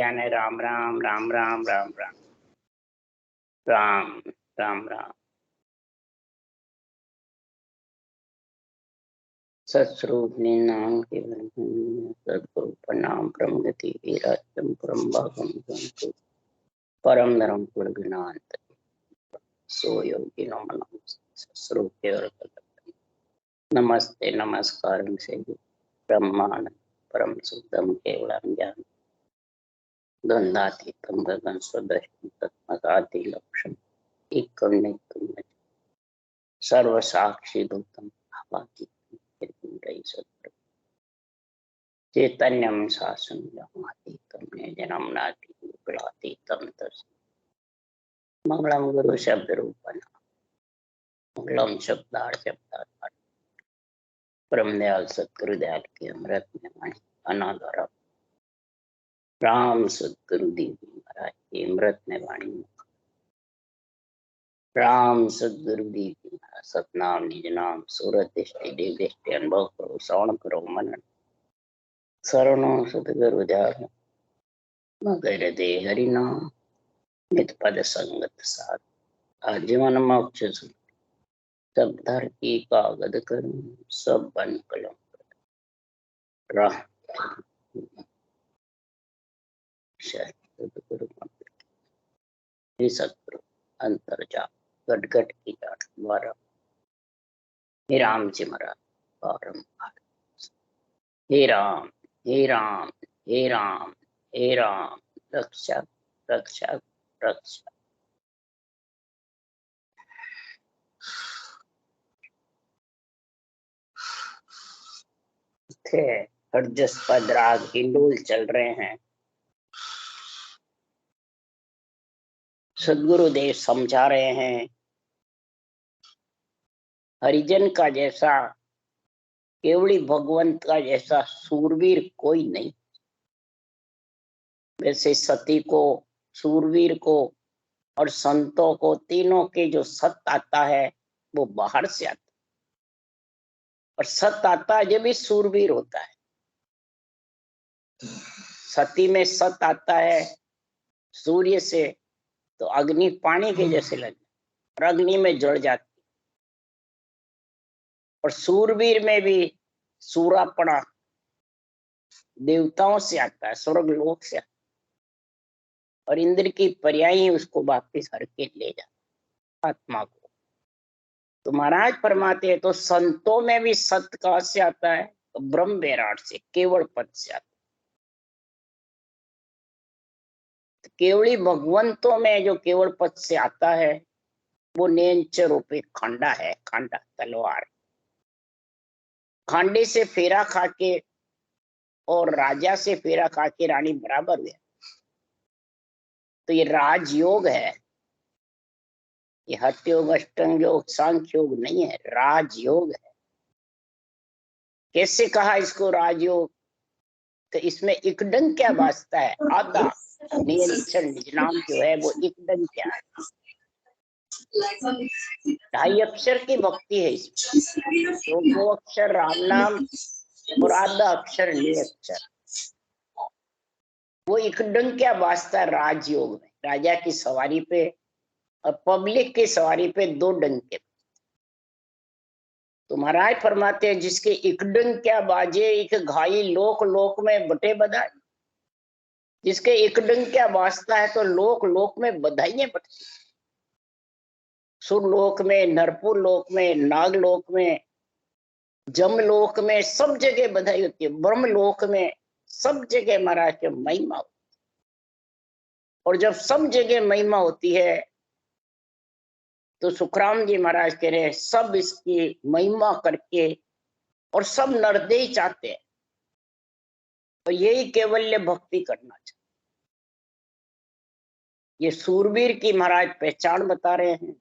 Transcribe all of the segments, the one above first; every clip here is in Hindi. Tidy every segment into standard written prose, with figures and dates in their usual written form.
ज्ञान है। राम राम राम राम राम राम राम राम राम। सत्स्वरूप नाम के सदगुरु प्रणाम प्रमगति वीराजम परम भागम परम धर्म कुल ज्ञानांत सो योगी नमः सत्स्वरूप केवल नमस्ते नमस्कार से ब्रह्मांड परम शुद्धम केवलम ज्ञान द्वंद्वातीतम गगन स्वदर्शनम तत्मदाति लक्ष्यम एकम नित्यम सर्व साक्षी भूतम भावातीतम चैतन्यम शासनम जन्म नाती विकलातीतम तस् मंगलम गुरु शब्द रूपण मंगलम शब्दार्थ परम दयाल सतगुरुदयाल के अमृत में वाणी अनादर राम सतगुरुदेव महाराज के अमृत में वाणी राम सतगुरुदेव महाराज सतनाम निज नाम सूरत दृष्टि देव दृष्टि अनुभव करो श्रवण करो मनन शरणों सतगुरु जान मगर दे हरि नाम नित पद संगत साथ आजीवन मोक्ष सब धरती कागद करूं सब बन कलम राह सतगुरु सतगुरु अंतरजा गटगट की जाट द्वारा हे राम जी महाराज बारंबार हे राम हे राम हे राम हे राम रक्षक रक्षक रक्षक। हरजसपद राग हिंडोल चल रहे हैं। सदगुरुदेव समझा रहे हैं हरिजन का जैसा केवली भगवंत का जैसा सूरवीर कोई नहीं। वैसे सती को सूरवीर को और संतों को तीनों के जो सत आता है वो बाहर से आता है और सत आता है जब भी सूरवीर होता है। सती में सत आता है सूर्य से तो अग्नि पानी के जैसे लगे और अग्नि में जड़ जाती है। और सूरवीर में भी सूरापना देवताओं से आता है स्वर्ग लोक से आता है और इंद्र की पर्यायी उसको वापिस हर के ले जाता आत्मा को। तो महाराज फरमाते हैं तो संतों में भी सत्य कहां से आता है तो ब्रह्म विराट से केवल पद से आता है। तो केवली भगवंतों में जो केवल पद से आता है वो नेंच रूपी खंडा है। खंडा तलवार खांडे से फेरा खा के और राजा से फेरा खा के रानी बराबर हुआ। तो ये राजयोग है, ये हठ योग अष्टांग योग सांख्य योग नहीं है, राजयोग है। कैसे कहा इसको राजयोग तो इसमें इकडंग क्या वास्ता है आधा नियंत्रण निज नाम जो है वो इकडंग क्या है 2.5 अक्षर की भक्ति है इसमें। 2 अक्षर राम नाम और आधा अक्षर निरक्षर वो इकडंग क्या वास्ता राजयोग में राजा की सवारी पे और पब्लिक की सवारी पे 2 डंके। तो महाराज फरमाते हैं जिसके इकडंग क्या बाजे एक घाई लोक लोक में बटे बधाई। जिसके इकडंग क्या वास्ता है तो लोक लोक में बधाइयां बटती। सुरलोक में नरपुर लोक में नागलोक में जमलोक में सब जगह बधाई होती है। ब्रह्मलोक में सब जगह महाराज के महिमा होती है। और जब सब जगह महिमा होती है तो सुखराम जी महाराज कह रहे हैं सब इसकी महिमा करके और सब नरदेह चाहते हैं और यही केवल्य भक्ति करना चाहिए। ये सूरवीर की महाराज पहचान बता रहे हैं।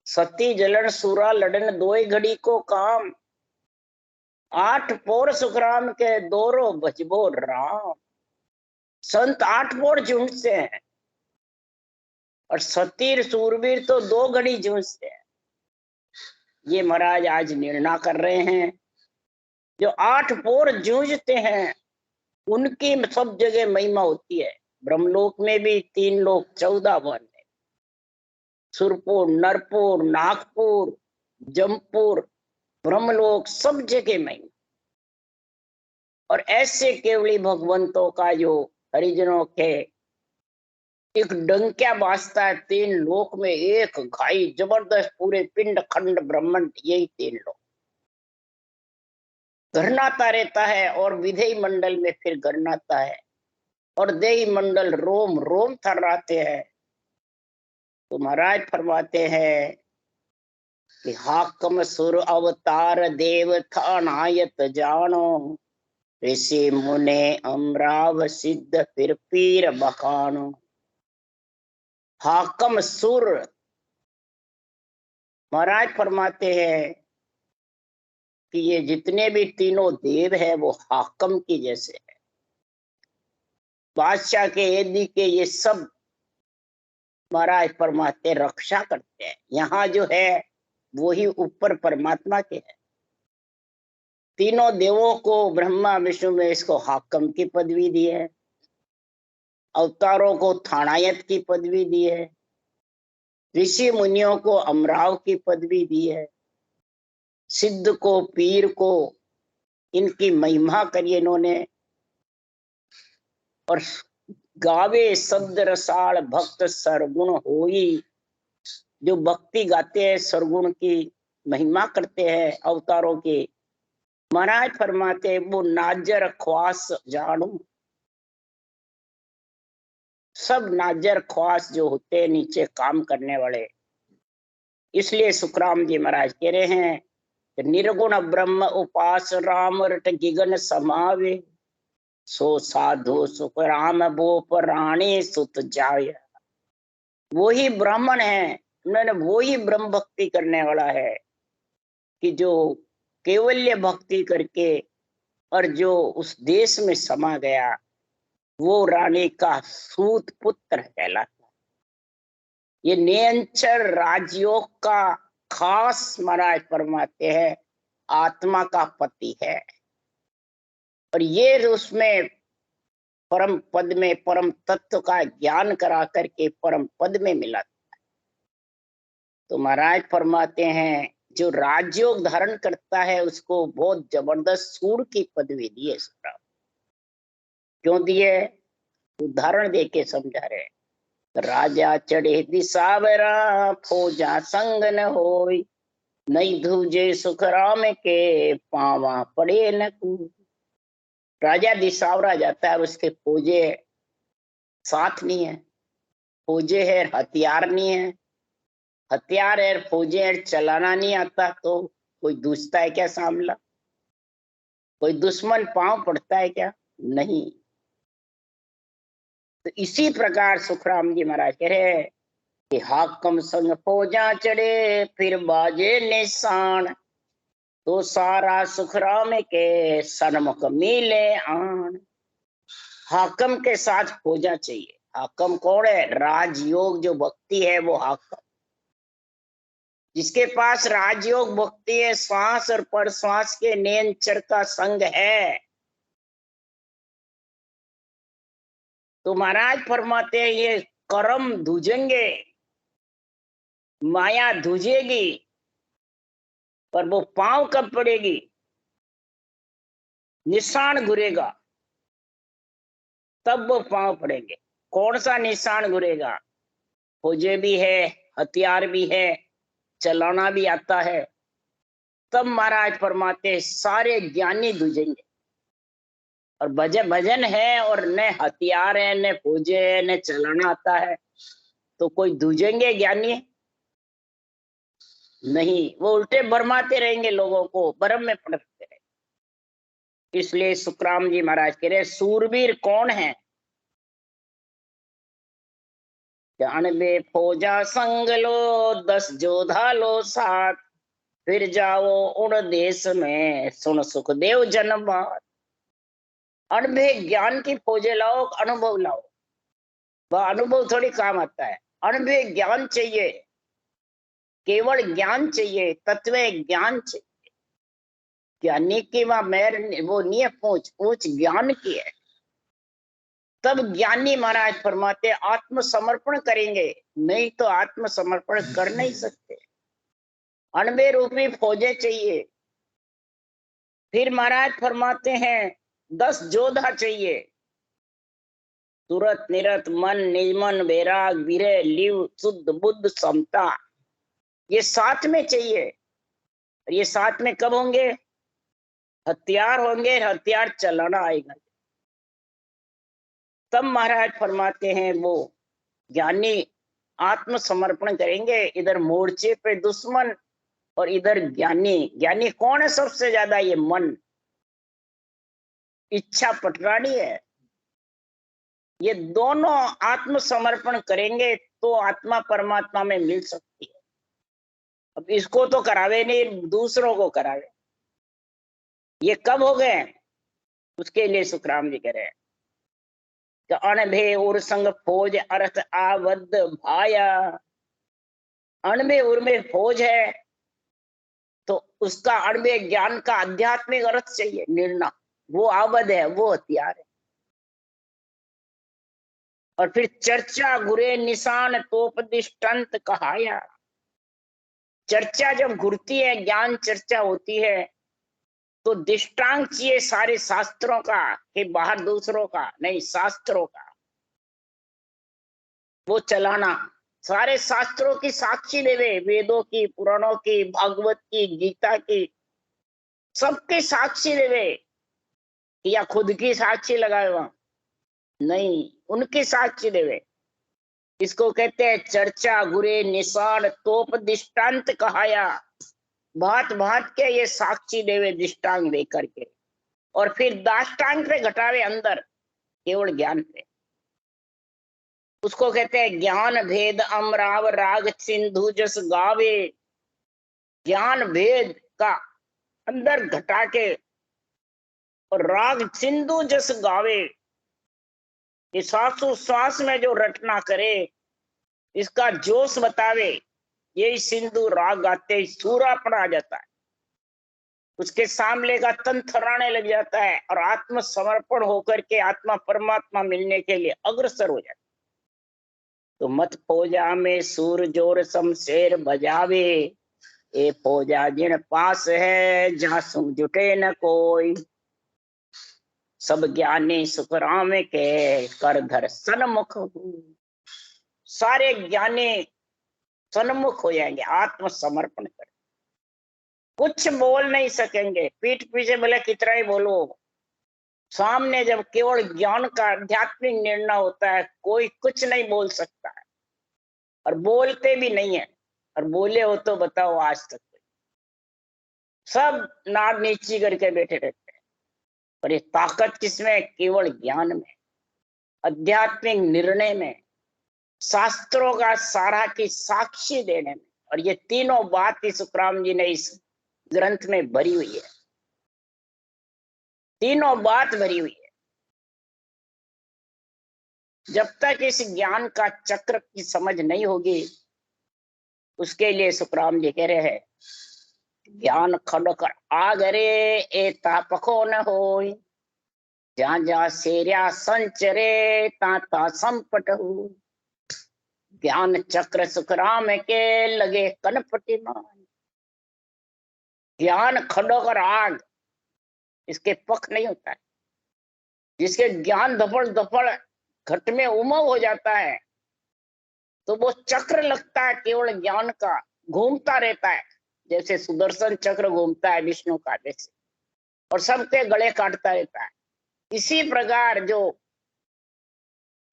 सती जलन सूरा लड़न 2 घड़ी को काम 8 पोर सुखराम के दोरो बजबो राम। संत 8 पोर झूठते हैं और सतीर सूरवीर तो 2 घड़ी जूझते हैं। ये महाराज आज निर्णय कर रहे हैं जो 8 पोर जूझते हैं उनकी सब जगह महिमा होती है। ब्रह्मलोक में भी 3 लोक 14 वन है, सुरपुर, नरपुर, नागपुर, जमपुर, ब्रह्मलोक, सब जगह महिमा। और ऐसे केवली भगवंतों का जो हरिजनों के एक डंक्या बाजता है 3 लोक में, एक घाई जबरदस्त पूरे पिंड खंड ब्रह्मांड, यही 3 लोक घरनाता रहता है। और विधेय मंडल में फिर घरनाता है, और देही मंडल रोम रोम थर्राते हैं। तो महाराज फरमाते हैं कि हाकम सुर अवतार देव था नायत जानो, ऋषि मुने अमराव सिद्ध फिर पीर बखानो। हाकम सुर, महाराज फरमाते हैं कि ये जितने भी तीनों देव है वो हाकम की जैसे है, बादशाह के यदि के ये सब महाराज परमात्मा रक्षा करते हैं। यहाँ जो है वो ही ऊपर परमात्मा के है। तीनों देवों को ब्रह्मा विष्णु में इसको हाकम की पदवी दी है, अवतारों को थानायत की पदवी दी है, ऋषि मुनियों को अमराव की पदवी दी है, सिद्ध को पीर को इनकी महिमा करी इन्होंने। और गावे शब्द रसाल भक्त सरगुण होई, जो भक्ति गाते हैं सरगुण की महिमा करते हैं अवतारों की, महाराज फरमाते वो नाजर ख्वास जानू। सब नाजर ख्वास जो होते हैं नीचे काम करने वाले, इसलिए सुखराम जी महाराज कह रहे हैं कि निर्गुण ब्रह्म उपास राम रट गिगन समावे, सो साधु सुख राम बोप रानी सुत जाय। वो ही ब्राह्मण है, उन्होंने वो ही ब्रह्म भक्ति करने वाला है कि जो केवल्य भक्ति करके और जो उस देश में समा गया, वो रानी का सूत पुत्र कहलाता। ये नियंचर राजयोग का खास महाराज फरमाते हैं आत्मा का पति है। और ये उसमें परम पद में परम तत्व का ज्ञान करा करके परम पद में मिला। तो महाराज फरमाते हैं जो राजयोग धारण करता है उसको बहुत जबरदस्त सूर की पदवी दी है। क्यों दिए? उदाहरण दे के समझा रहे। राजा चढ़े दिसावरा फौजा संग न होई, नहीं धूजे सुख राम के पावा पड़े न कूद। राजा दिसावरा जाता है, उसके फौजे साथ नहीं है, फौजे है हथियार नहीं है, हथियार है फौजे है चलाना नहीं आता, तो कोई दूसता है क्या सामला? कोई दुश्मन पांव पड़ता है क्या? नहीं। तो इसी प्रकार सुखराम जी महाराज कह रहे कि हाकम संग फौजा चढ़े फिर बाजे निशान, तो सारा सुखराम के सन्मुख मिले आन। हाकम के साथ फौजा चाहिए। हाकम कौन है? राजयोग जो भक्ति है वो हाकम। जिसके पास राजयोग भक्ति है, श्वास और परश्वास के नियंत्रण का संग है, तो महाराज फरमाते हैं ये कर्म धुजेंगे, माया धुजेगी, पर वो पांव कब पड़ेगी? निशान घुरेगा तब वो पांव पड़ेंगे। कौन सा निशान घुरेगा? फौजे भी है, हथियार भी है, चलाना भी आता है, तब महाराज फरमाते सारे ज्ञानी धुजेंगे। और भजन है और न हथियार है, न फौजे है, न चलाना आता है, तो कोई धुजेंगे ज्ञानी? नहीं, वो उल्टे भरमाते रहेंगे, लोगों को भरम में पड़ते रहे। इसलिए सुखराम जी महाराज कह रहे सूरवीर कौन है? जानबे फौजा संग लो 10 जोधा लो साथ, फिर जाओ उड़ देश में सुन सुखदेव जन बात। अनुभे ज्ञान की फौजे लाओ, अनुभव लाओ। वह अनुभव थोड़ी काम आता है, अनुभे ज्ञान चाहिए, केवल ज्ञान चाहिए, तत्व ज्ञान चाहिए। ज्ञानी की वहां मेर वो नहीं है, पूछ ज्ञान की है। तब ज्ञानी महाराज फरमाते आत्मसमर्पण करेंगे, नहीं तो आत्मसमर्पण कर नहीं सकते। अणबे रूपी फौजें चाहिए। फिर महाराज फरमाते हैं 10 योद्धा चाहिए, तुरत निरत मन निमन वैराग विरह लिव शुद्ध बुद्ध समता, ये साथ में चाहिए। ये साथ में कब होंगे? हथियार होंगे, हथियार चलाना आएगा तब महाराज फरमाते हैं वो ज्ञानी आत्मसमर्पण करेंगे। इधर मोर्चे पे दुश्मन और इधर ज्ञानी। ज्ञानी कौन है सबसे ज्यादा? ये मन, इच्छा पटरानी है। ये दोनों आत्मसमर्पण करेंगे तो आत्मा परमात्मा में मिल सकती है। अब इसको तो करावे नहीं, दूसरों को करावे। ये कब हो गए? उसके लिए सुखराम जी कह रहे हैं कि अणभे उर संग फौज अर्थ आवद्ध भाया। अणभे उर में फौज है तो उसका अणभे ज्ञान का आध्यात्मिक अर्थ चाहिए, निर्णय। वो आवद्ध है, वो हथियार है। और फिर चर्चा गुरे निशान तोप दृष्टांत कहाया। चर्चा जब घुरती है, ज्ञान चर्चा होती है, तो दृष्टांत चाहिए सारे शास्त्रों का, कि बाहर दूसरों का नहीं, शास्त्रों का वो चलाना। सारे शास्त्रों की साक्षी देवे, वेदों की, पुराणों की, भागवत की, गीता की, सबकी साक्षी देवे। या खुद की साक्षी लगाए वहां नहीं, उनकी साक्षी देवे। इसको कहते हैं चर्चा गुरे निशान तोप दृष्टांत कहाया। भात भात के ये साक्षी देवे दृष्टांग दे करके, और फिर दाष्टांग पे घटावे अंदर केवल ज्ञान पे। उसको कहते हैं ज्ञान भेद अमराव राग सिंधु जस गावे। ज्ञान भेद का अंदर घटा के और राग सिंधु जस गावे। ये श्वास में जो रटना करे, इसका जोश बतावे। यही सिंधु राग गाते ही सूरापन आ जाता है, उसके सामने का तन थराने लग जाता है और आत्मसमर्पण होकर के आत्मा परमात्मा मिलने के लिए अग्रसर हो जाता है। तो मत फौजा में सूर जोर शमशेर बजावे। ए फौजा जिन पास है जहां सुन जुटे न कोई। सब ज्ञानी सुखराम के कर धर सन्मुख। सारे ज्ञानी सन्मुख हो जाएंगे आत्मसमर्पण कर। कुछ बोल नहीं सकेंगे, पीठ पीछे भले कितना ही बोलो, सामने जब केवल ज्ञान का आध्यात्मिक निर्णय होता है, कोई कुछ नहीं बोल सकता है। और बोलते भी नहीं है, और बोले हो तो बताओ आज तक? सब नाक नीची करके बैठे रहते हैं। पर ये ताकत किसमें? केवल ज्ञान में, आध्यात्मिक निर्णय में, शास्त्रों का सारा की साक्षी देने में। और ये तीनों बात इस सुखराम जी ने इस ग्रंथ में भरी हुई है। तीनों बात भरी हुई है। जब तक इस ज्ञान का चक्र की समझ नहीं होगी, उसके लिए सुखराम जी कह रहे हैं ज्ञान खड़कर आगरे ए तापको न होय। जहां जहां सेरिया संचरे ता ता संपट हो। ज्ञान चक्र सुखराम के लगे कनपटी मान। ज्ञान खड़ोकर आग, इसके पख नहीं होता है। जिसके ज्ञान धपड़ धपड़ घट में उमंग हो जाता है, तो वो चक्र लगता है केवल ज्ञान का, घूमता रहता है। जैसे सुदर्शन चक्र घूमता है विष्णु का जैसे, और सबके गले काटता रहता है। इसी प्रकार जो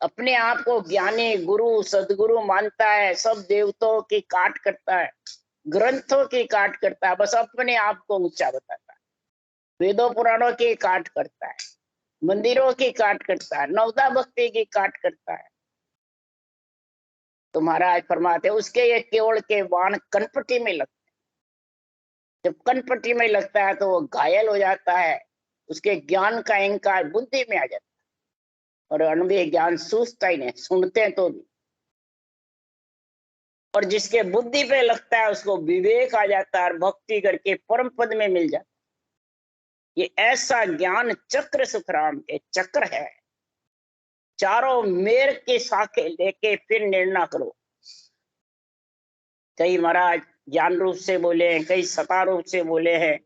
अपने आप को ज्ञानी गुरु सदगुरु मानता है, सब देवताओं की काट करता है, ग्रंथों की काट करता है, बस अपने आप को ऊंचा बताता है। वेदों पुराणों की काट करता है, मंदिरों की काट करता है, नवदा भक्ति की काट करता है। तो महाराज फरमाते उसके ये केवल के बाण कनपटी में लगते हैं। जब कनपटी में लगता है तो वो घायल हो जाता है, उसके ज्ञान का अहंकार बुद्धि में आ जाता है, और अनुभवी ज्ञान सूझता ही नहीं, सुनते हैं तो भी। और जिसके बुद्धि पे लगता है उसको विवेक आ जाता है और भक्ति करके परम पद में मिल जाता है। ये ऐसा ज्ञान चक्र सुखराम के चक्र है। चारों मेर के शाखे लेके फिर निर्णय करो। कई महाराज ज्ञान रूप से बोले हैं, कई सता रूप से बोले हैं,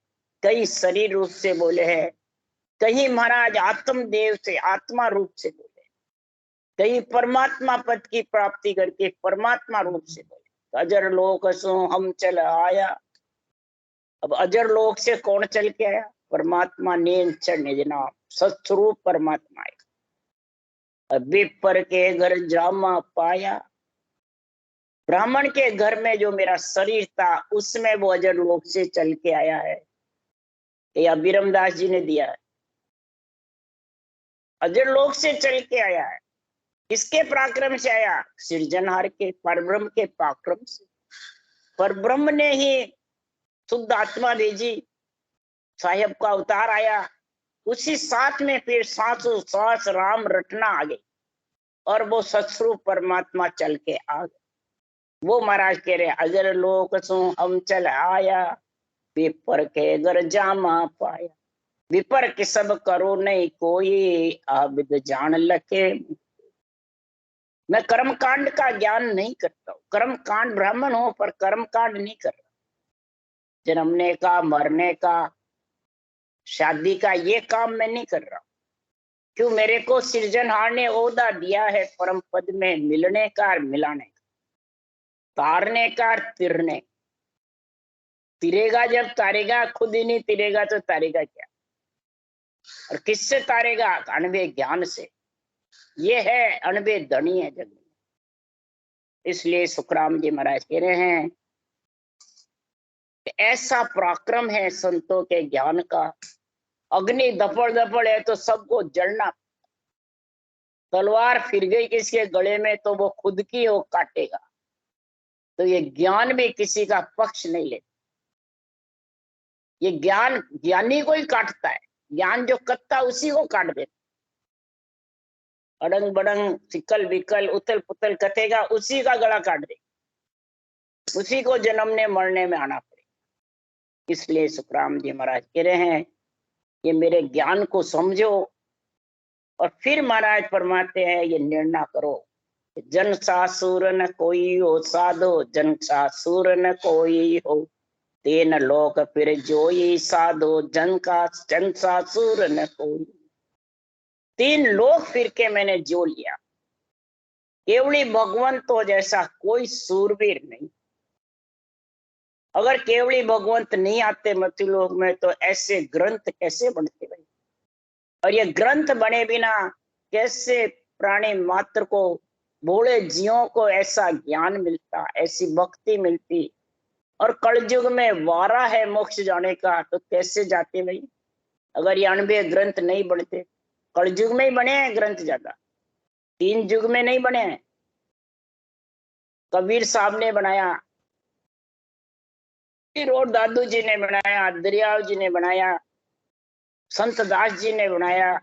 कई शरीर रूप से बोले हैं, कहीं महाराज आत्मदेव से आत्मा रूप से बोले, कहीं परमात्मा पद की प्राप्ति करके परमात्मा रूप से बोले। अजर लोक सो हम चल आया। अब अजर लोक से कौन चल के आया? परमात्मा ने निज नाम सत्स्वरूप परमात्मा है। विपर के घर जामा पाया। ब्राह्मण के घर में जो मेरा शरीर था उसमें वो अजर लोक से चल के आया है। ये अभिरमदास जी ने दिया है। अजर लोक से चल के आया है। किसके पराक्रम से आया? सृजनहार के परब्रह्म के पराक्रम से। परब्रह्म ने ही शुद्ध आत्मा भेजी, साहेब का अवतार आया, उसी साथ में फिर सांसों सांस राम रटना आ गई और वो सत्स्वरूप परमात्मा चल के आ गए। वो महाराज कह रहे अजर लोक सो हम चल आया, विपर के घर जामा पाया। विपर के सब करो नहीं कोई, आबिद जान लके। मैं कर्म कांड का ज्ञान नहीं करता हूँ। कर्म कांड ब्राह्मण हो पर कर्म कांड नहीं कर रहा। जन्मने का, मरने का, शादी का ये काम मैं नहीं कर रहा। क्यों? मेरे को सृजनहार ने ओहदा दिया है परम पद में मिलने का और मिलाने का, तारने का और तिरने। तिरेगा जब तारेगा, खुद ही नहीं तिरेगा तो तारेगा क्या? और किससे तारेगा? अनबे ज्ञान से। ये है अनबे धनी है जग में। इसलिए सुखराम जी महाराज कह रहे हैं कि ऐसा पराक्रम है संतों के ज्ञान का। अग्नि दपड़ दपड़ है तो सबको जलना। तलवार फिर गई किसके गले में तो वो खुद की वो काटेगा। तो ये ज्ञान भी किसी का पक्ष नहीं लेता। ये ज्ञान ज्ञानी को ही काटता है। ज्ञान जो कत्ता उसी को काट देता। अड़ंग बड़ंग सिकल विकल उथल पुथल कथेगा, उसी का गला काट दे, उसी को जन्मने मरने में आना पड़ेगा। इसलिए सुखराम जी महाराज कह रहे हैं ये मेरे ज्ञान को समझो। और फिर महाराज फरमाते हैं ये निर्णय करो, जन सासुर न कोई हो साधो, जन सासुर न कोई हो, तेन लोक फिर जोई साधो, जन सासुर न कोई। 3 लोक फिर के मैंने जो लिया। केवली भगवंत जैसा कोई सूरवीर नहीं। अगर केवली भगवंत नहीं आते मृत्युलोक में तो ऐसे ग्रंथ कैसे बनते भाई? और ये ग्रंथ बने बिना कैसे प्राणी मात्र को, भोले जीवों को ऐसा ज्ञान मिलता, ऐसी भक्ति मिलती? और कलयुग में वारा है मोक्ष जाने का तो कैसे जाते भाई? अगर ये 98 ग्रंथ नहीं बनते। कलयुग में ही बने हैं ग्रंथ ज्यादा, 3 युग में नहीं बने हैं। कबीर साहब ने बनाया, फिर और दादू जी ने बनाया, दरियाव जी ने बनाया, संत दास जी ने बनाया।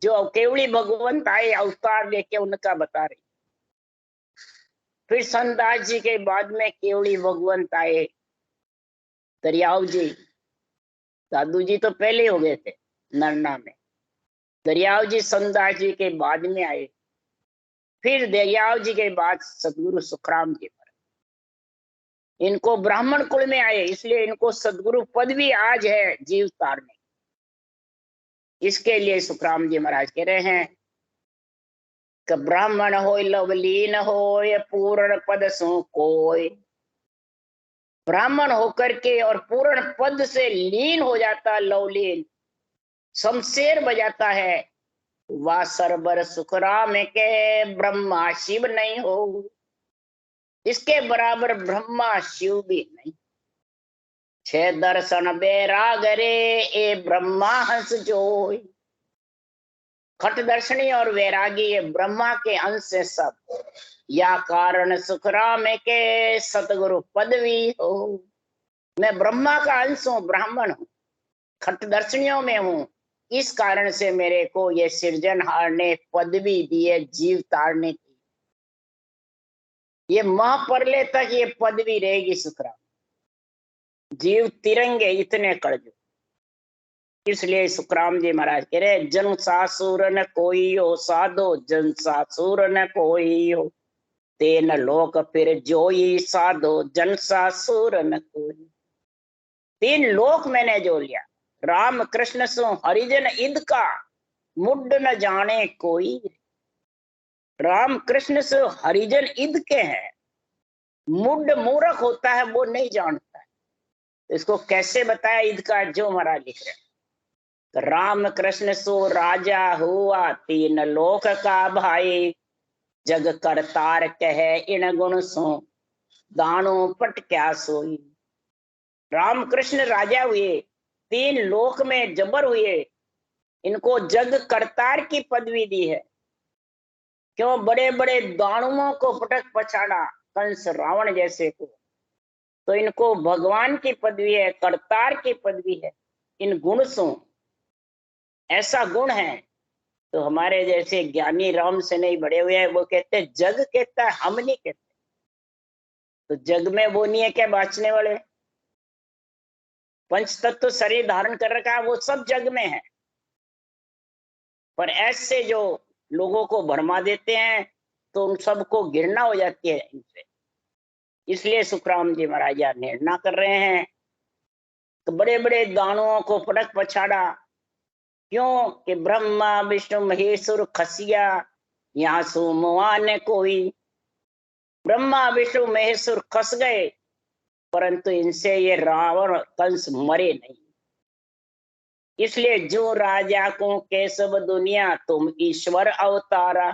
जो केवली भगवंत आए अवतार लेके उनका बता रही। फिर संत दास जी के बाद में केवली भगवंत आए, दरियाव जी। दादू जी तो पहले हो गए थे नरना में। दरियाव जी संत दास जी के बाद में आए। फिर दरियाव जी के बाद सदगुरु सुखराम जी पर। इनको ब्राह्मण कुल में आए, इसलिए इनको सदगुरु पद भी आज है जीव तारने। इसके लिए सुखराम जी महाराज कह रहे हैं कि ब्राह्मण हो लवलीन हो पूर्ण पद सो कोय। ब्राह्मण होकर के और पूर्ण पद से लीन हो जाता, लवलीन शमशेर बजाता है, वह सरबर सुखराम के ब्रह्मा शिव नहीं हो। इसके बराबर ब्रह्मा शिव भी नहीं। 6 दर्शन बैराग रे ए ब्रह्मा हंस जोय। खट दर्शनी और वैरागी ये ब्रह्मा के अंश है सब। या कारण सुखराम के सतगुरु पदवी हो। मैं ब्रह्मा का अंश हूँ, ब्राह्मण हूँ, खट दर्शनियों में हूँ। इस कारण से मेरे को ये सृजनहार ने पदवी दी है जीव तारने की। ये महापरले तक ये पदवी रहेगी सुखराम। जीव तिरंगे इतने कड़जो। इसलिए सुखराम जी महाराज कह रहे, जन सासुर न कोई हो साधो, जन सासुर न कोई हो, तेन लोक फिर जोई साधो, जन सासुर न कोई। 3 लोक मैंने जो लिया, राम कृष्ण सो हरिजन ईद का, मुड न जाने कोई। राम कृष्ण से हरिजन ईद के हैं, मुड मूर्ख होता है वो नहीं जानता है। इसको कैसे बताया ईद का, जो महाराज लिख रहे हैं, राम कृष्ण सो राजा हुआ, 3 लोक का भाई, जग करतार कहे इन गुण सो, दानो पट क्या सोई। राम कृष्ण राजा हुए, 3 लोक में जबर हुए, इनको जग करतार की पदवी दी है। क्यों? बड़े बड़े दानुओं को पटक पछाड़ा, कंस रावण जैसे को, तो इनको भगवान की पदवी है, करतार की पदवी है। इन गुण सो, ऐसा गुण है। तो हमारे जैसे ज्ञानी राम से नहीं बड़े हुए हैं, वो कहते हैं जग कहता है, हम नहीं कहते। तो जग में वो नहीं है क्या बाँचने वाले? पंच तत्व शरीर धारण कर रखा है, वो सब जग में है। पर ऐसे जो लोगों को भरमा देते हैं, तो उन सबको घृणा हो जाती है इनसे। इसलिए सुखराम जी महाराज निर्णय कर रहे हैं, तो बड़े बड़े दानवों को पटक पछाड़ा। क्यों? कि ब्रह्मा विष्णु महेश्वर खसिया, यहाँ सुमुआ ने कोई। ब्रह्मा विष्णु महेश्वर खस गए, परंतु इनसे ये रावण कंस मरे नहीं। इसलिए जो राजा को केशव दुनिया, तुम ईश्वर अवतारा।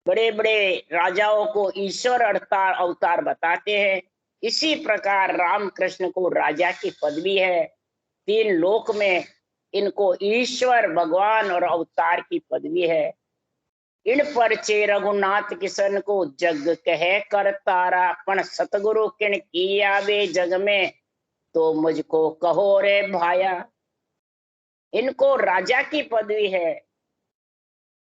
बड़े बड़े राजाओं को ईश्वर अवतार बताते हैं। इसी प्रकार राम कृष्ण को राजा की पदवी है, 3 लोक में इनको ईश्वर भगवान और अवतार की पदवी है। इन पर चे रघुनाथ किशन को जग कहे कर तारा, पण सतगुरु किन किया वे जग में, तो मुझको कहो रे भाया। इनको राजा की पदवी है,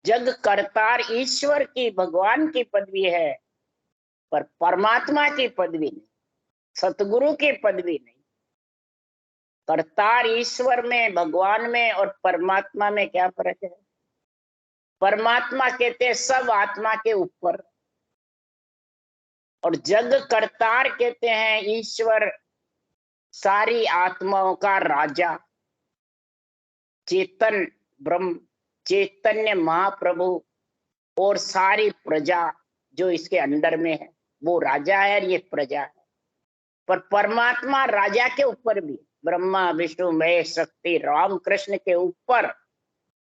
जग करतार ईश्वर की भगवान की पदवी है, पर परमात्मा की पदवी नहीं, सतगुरु की पदवी नहीं। करतार ईश्वर में, भगवान में और परमात्मा में क्या फर्क है? परमात्मा कहते हैं सब आत्मा के ऊपर, और जग करतार कहते हैं ईश्वर सारी आत्माओं का राजा, चेतन ब्रह्म, चैतन्य महाप्रभु, और सारी प्रजा जो इसके अंडर में है, वो राजा है और ये प्रजा है। पर परमात्मा राजा के ऊपर भी, ब्रह्मा विष्णु महेश शक्ति राम कृष्ण के ऊपर,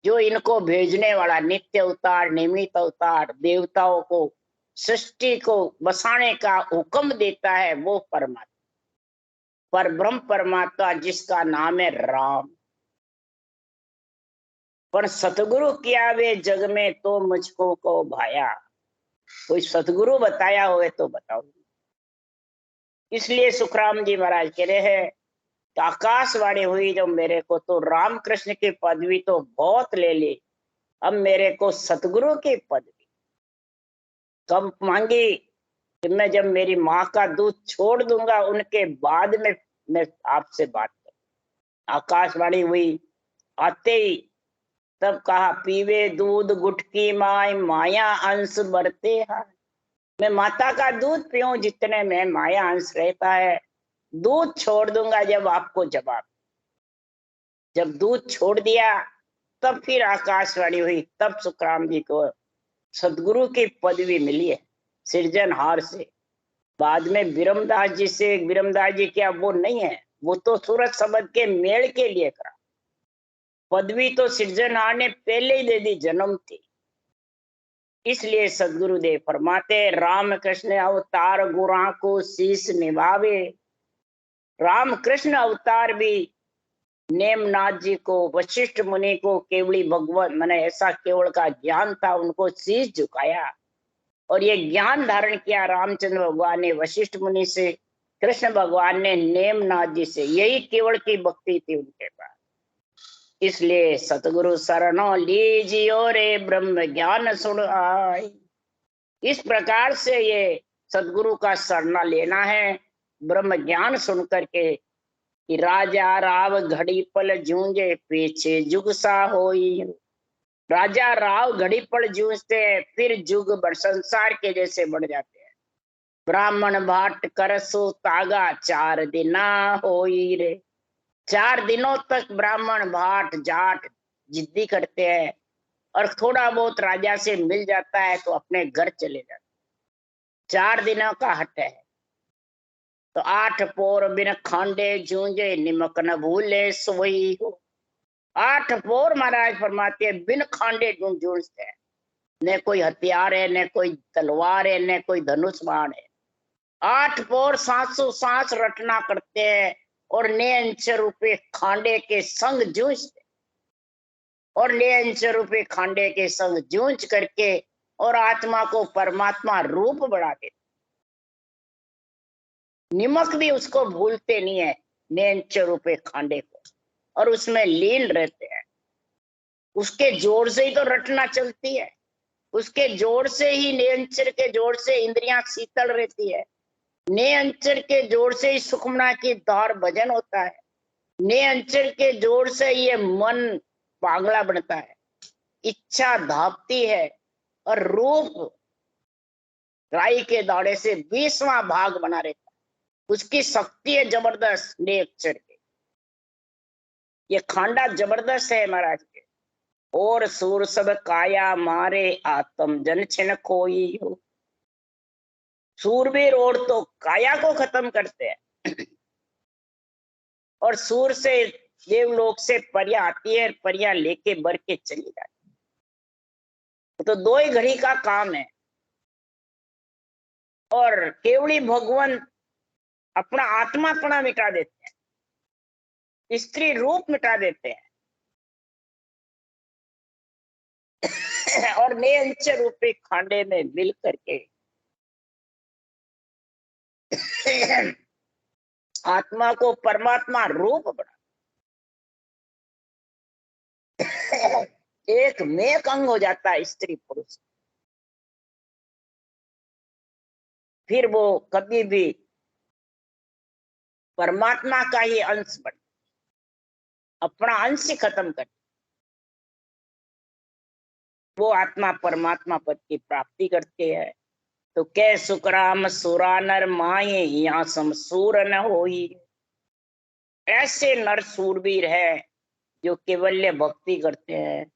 जो इनको भेजने वाला नित्य अवतार, निमित्त अवतार, देवताओं को सृष्टि को बसाने का हुक्म देता है, वो परमात्मा, पर ब्रह्म परमात्मा जिसका नाम है राम। पर सतगुरु किया वे जग में, तो मुझको को भाया। कोई सतगुरु बताया हुए तो बताओ। इसलिए सुखराम जी महाराज कह रहे हैं, तो आकाशवाणी हुई जो मेरे को, तो राम कृष्ण की पदवी तो बहुत ले ली, अब मेरे को सतगुरु की पदवी कब मांगी? कि मैं जब मेरी माँ का दूध छोड़ दूंगा, उनके बाद में मैं आपसे बात करूं। आकाशवाणी हुई, आते ही तब कहा, पीवे दूध गुटकी माय, माया अंश बरते हैं। मैं माता का दूध पीऊं जितने में माया अंश रहता है, दूध छोड़ दूंगा जब आपको जवाब। जब दूध छोड़ दिया, तब फिर आकाशवाणी हुई, तब सुखराम जी को सदगुरु की पदवी मिली है सृजनहार से। बाद में बिरमदास जी से, बिरमदास जी क्या वो नहीं है, वो तो सूरत शब्द के मेल के लिए करा। पदवी तो सृजनहार ने पहले ही दे दी, जन्म थी। इसलिए सदगुरुदेव फरमाते, राम कृष्ण अवतार गुरा को शीश निभावे। राम कृष्ण अवतार भी नेमनाथ जी को, वशिष्ठ मुनि को केवली भगवान मैंने ऐसा केवल का ज्ञान था, उनको शीश झुकाया और ये ज्ञान धारण किया रामचंद्र भगवान ने वशिष्ठ मुनि से, कृष्ण भगवान ने नेमनाथ जी से। यही केवल की भक्ति थी उनके पास। इसलिए सतगुरु शरणों लीजियो रे, ब्रह्म ज्ञान सुन आए। इस प्रकार से ये सदगुरु का शरणा लेना है, ब्रह्म ज्ञान सुन करके कि राजा राव घड़ी पल जूझे पीछे जुग सा होई। राजा राव घड़ी पल जूझते हैं, फिर जुग बढ़ संसार के जैसे बढ़ जाते हैं। ब्राह्मण भाट करसो तागा 4 दिना होई रे। 4 दिनों तक ब्राह्मण भाट जाट जिद्दी करते हैं, और थोड़ा बहुत राजा से मिल जाता है तो अपने घर चले जाते। 4 दिनों का हट है। तो 8 पोर बिन खांडे जूझे निमक न भूले सोई हो। 8 पोर महाराज फरमाते हैं बिन खांडे जूझते हैं। न कोई हथियार है, न कोई तलवार है, न कोई धनुष बाण है। 8 पोर सांसों सांस रटना करते हैं और ने रूपे खांडे के संग जूझते, और ने रूपे खांडे के संग जूझ करके और आत्मा को परमात्मा रूप बढ़ा देते। निमक भी उसको भूलते नहीं है, नेंच रूपे खांडे को, और उसमें लीन रहते हैं। उसके जोर से ही तो रटना चलती है, उसके जोर से ही नेंचर के जोर से इंद्रियां शीतल रहती है। ने अंचर के जोर से ही सुखमना की दौर भजन होता है। ने अंचर के जोर से ये मन पागला बनता है, इच्छा धापती है, और रूप राई के दाड़े से 20वां भाग बना रहता है। उसकी शक्ति है जबरदस्त ने अक्षर की। ये खांडा जबरदस्त है महाराज के। और सूर सब काया मारे आत्म जन छिन कोई हो। सूरवीर और तो काया को खत्म करते हैं, और सूर से देवलोक से परियां आती है, परियां लेके बर के चली जाती है। तो 2 ही घड़ी का काम है। और केवली भगवान अपना आत्मापना मिटा देते हैं, स्त्री रूप मिटा देते हैं, और नेंच रूपी खांडे में मिल करके आत्मा को परमात्मा रूप बना। एक मेक अंग हो जाता है स्त्री पुरुष। फिर वो कभी भी परमात्मा का ही अंश बन, अपना अंश खत्म कर, वो आत्मा परमात्मा पद की प्राप्ति करते हैं। तो कै सुकराम सुरानर माये यहाँ समसूर न होई। ऐसे नर सूरवीर है जो केवल्य भक्ति करते हैं।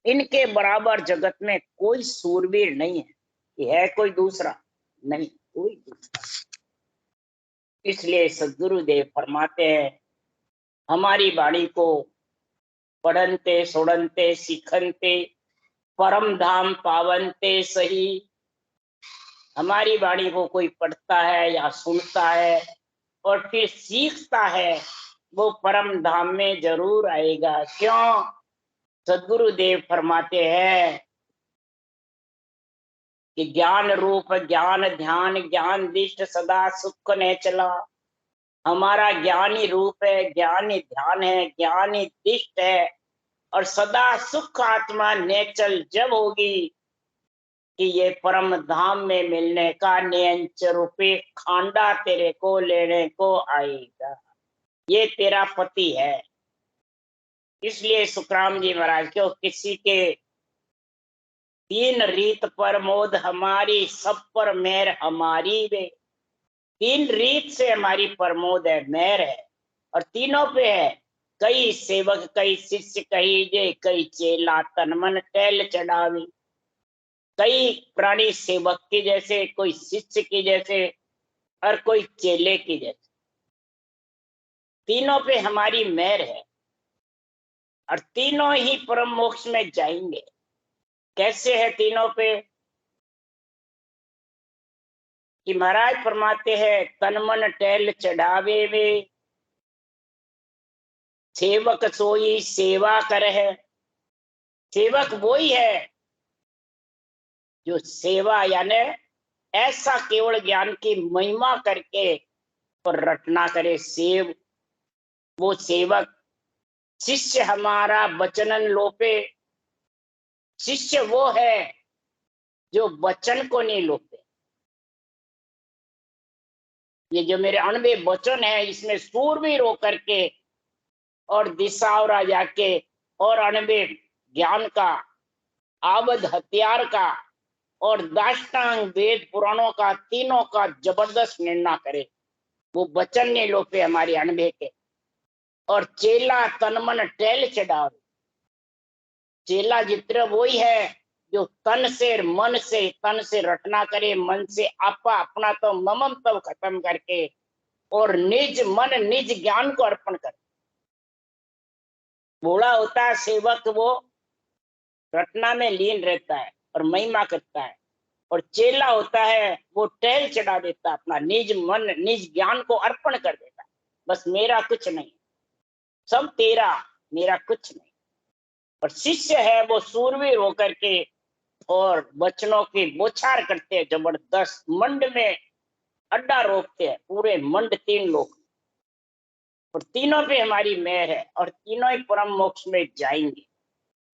इनके बराबर जगत में कोई सूरवीर नहीं है। ये है कोई दूसरा नहीं, कोई दूसरा। इसलिए सद्गुरुदेव फरमाते हैं, हमारी वाणी को पढ़नते सुनते सीखनते परम धाम पावनते सही। हमारी वाणी को कोई पढ़ता है या सुनता है और फिर सीखता है, वो परम धाम में जरूर आएगा। क्यों? सद्गुरुदेव फरमाते हैं कि ज्ञान रूप ज्ञान ध्यान ज्ञान दिष्ट सदा सुख ने चला। हमारा ज्ञानी रूप है, ज्ञानी ध्यान है, ज्ञानी दिष्ट है, और सदा सुख आत्मा नेचल जब होगी कि ये परम धाम में मिलने का नियंच रूपी खांडा तेरे को लेने को आएगा। ये तेरा पति है। इसलिए सुखराम जी महाराज क्यों किसी के 3 रीत पर मोद हमारी, सब पर मेहर हमारी वे। 3 रीत से हमारी प्रमोद है, मेहर है, और तीनों पे है। कई सेवक कई शिष्य कही जे, कई चेला तन मन टैल चढ़ावी। कई प्राणी सेवक की जैसे, कोई शिष्य की जैसे, और कोई चेले की जैसे। तीनों पे हमारी मेहर है, और तीनों ही परम मोक्ष में जाएंगे। कैसे है तीनों पे? कि महाराज फरमाते हैं, तन मन टैल चढ़ावे वे, सेवक सोई सेवा कर है। सेवक वही है जो सेवा यानी ऐसा केवल ज्ञान की महिमा करके और रटना करे। सेव वो सेवक। शिष्य हमारा वचनन लोपे। शिष्य वो है जो वचन को नहीं लोपे। ये जो मेरे 98 वचन है, इसमें सूरवीर होकर के और दिशावरा जाके और 98 ज्ञान का, आबद हथियार का और दाष्टांग वेद पुराणों का, तीनों का जबरदस्त निर्णय करे। वो वचन ने लोपे हमारी 98 के। और चेला तन मन टेल चढ़ावे। चेला जितना वही है जो तन से, मन से, तन से रटना करे, मन से आपा अपना तो ममम तब खत्म करके और निज मन निज ज्ञान को अर्पण करे। बूढ़ा होता है सेवक, वो रटना में लीन रहता है और महिमा करता है। और चेला होता है वो टहल चढ़ा देता है, अपना निज मन निज ज्ञान को अर्पण कर देता है। बस मेरा कुछ नहीं, सब तेरा, मेरा कुछ नहीं। और शिष्य है वो सूरवीर होकर के और वचनों की बोछार करते हैं, जबरदस्त मंड में अड्डा रोकते हैं, पूरे मंड 3 लोग। और तीनों पे हमारी मेहर है और तीनों ही परम मोक्ष में जाएंगे।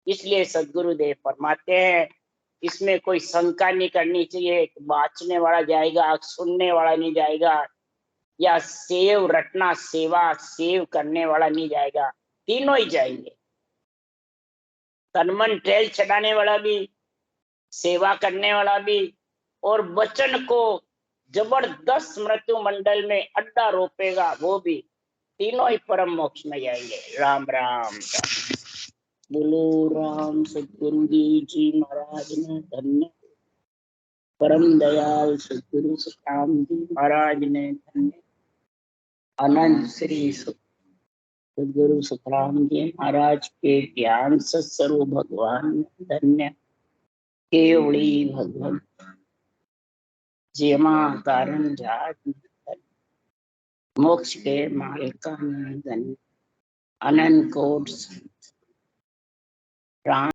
इसलिए सदगुरुदेव फरमाते हैं इसमें कोई शंका नहीं करनी चाहिए। बाँचने वाला जाएगा, सुनने वाला नहीं जाएगा, या सेव रटना सेवा सेव करने वाला नहीं जाएगा, तीनों ही जाएंगे। तनमन ट्रेल चढ़ाने वाला भी, सेवा करने वाला भी, और वचन को जबरदस्त मृत्यु मंडल में अड्डा रोपेगा वो भी, तीनों ही परम मोक्ष में जाएंगे। राम राम। बोलो राम सतगुरु जी महाराज ने धन्य, परम दयाल सतगुरु सुखराम जी महाराज ने धन्य, अनंत श्री सतगुरु सुखराम जी महाराज के ज्ञान सत्स्वरूप भगवान धन्य, केवड़ी भगवान जेमा कारण जात मोक्ष के मालिका धन्य, अनंत कोट राम।